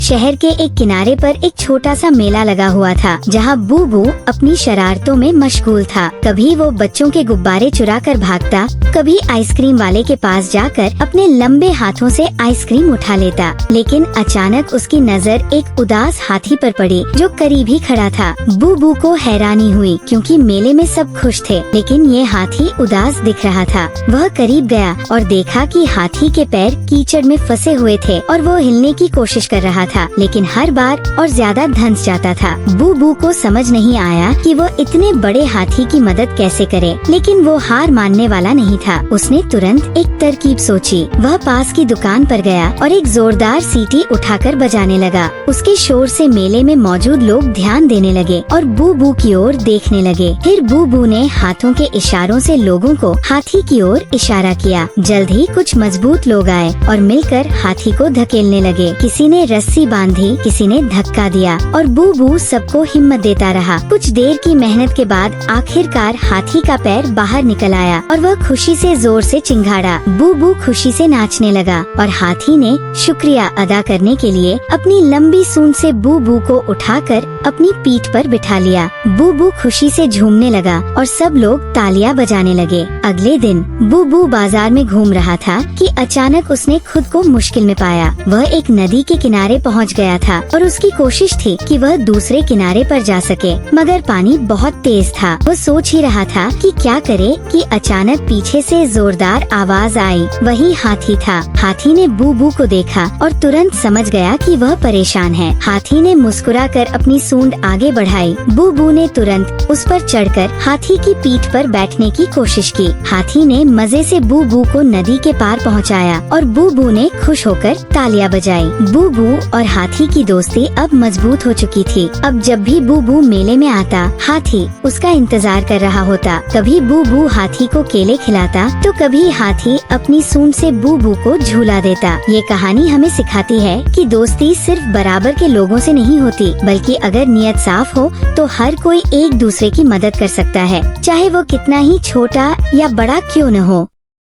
शहर के एक किनारे पर एक छोटा सा मेला लगा हुआ था, जहाँ बूबू अपनी शरारतों में मशगूल था। कभी वो बच्चों के गुब्बारे चुरा कर भागता, कभी आइसक्रीम वाले के पास जाकर अपने लंबे हाथों से आइसक्रीम उठा लेता। लेकिन अचानक उसकी नजर एक उदास हाथी पर पड़ी, जो करीब ही खड़ा था। बूबू को हैरानी हुई, क्योंकि मेले में सब खुश थे, लेकिन ये हाथी उदास दिख रहा था। वह करीब गया और देखा कि हाथी के पैर कीचड़ में फंसे हुए थे और वो हिलने की कोशिश कर रहा था, लेकिन हर बार और ज्यादा धंस जाता था। बूबू को समझ नहीं आया कि वो इतने बड़े हाथी की मदद कैसे करे, लेकिन वो हार मानने वाला नहीं था। उसने तुरंत एक तरकीब सोची। वह पास की दुकान पर गया और एक जोरदार सीटी उठाकर बजाने लगा। उसके शोर से मेले में मौजूद लोग ध्यान देने लगे और बूबू की ओर देखने लगे। फिर बूबू ने हाथों के इशारों से लोगों को हाथी की ओर इशारा किया। जल्द ही कुछ मजबूत लोग आए और मिलकर हाथी को धकेलने लगे। किसी ने रस्सी बांधी, किसी ने धक्का दिया और बूबू सबको हिम्मत देता रहा। कुछ देर की मेहनत के बाद आखिरकार हाथी का पैर बाहर निकल आया और वह खुशी से जोर से चिंघाड़ा। बूबू खुशी से नाचने लगा और हाथी ने शुक्रिया अदा करने के लिए अपनी लंबी सूंड से बूबू को उठाकर अपनी पीठ पर बिठा लिया। बूबू खुशी से झूमने लगा और सब लोग तालियां बजाने लगे। अगले दिन बूबू बाजार में घूम रहा था कि अचानक उसने खुद को मुश्किल में पाया। वह एक नदी के किनारे पहुंच गया था और उसकी कोशिश थी कि वह दूसरे किनारे पर जा सके, मगर पानी बहुत तेज था। वो सोच ही रहा था कि क्या करे कि अचानक पीछे से जोरदार आवाज आई। वही हाथी था। हाथी ने बूबू को देखा और तुरंत समझ गया कि वह परेशान है। हाथी ने मुस्कुराकर अपनी सूंड आगे बढ़ाई। बूबू ने तुरंत उस पर चढ़कर हाथी की पीठ पर बैठने की कोशिश की। हाथी ने मजे से बूबू को नदी के पार पहुंचाया और बूबू ने खुश होकर तालियां बजाई। बूबू और हाथी की दोस्ती अब मजबूत हो चुकी थी। अब जब भी बूबू मेले में आता, हाथी उसका इंतजार कर रहा होता। कभी बूबू हाथी को केले खिलाता, तो कभी हाथी अपनी सूंड से बूबू को झूला देता। ये कहानी हमें सिखाती है कि दोस्ती सिर्फ बराबर के लोगों से नहीं होती, बल्कि अगर नियत साफ हो तो हर कोई एक दूसरे की मदद कर सकता है, चाहे वो कितना ही छोटा या बड़ा क्यों न हो।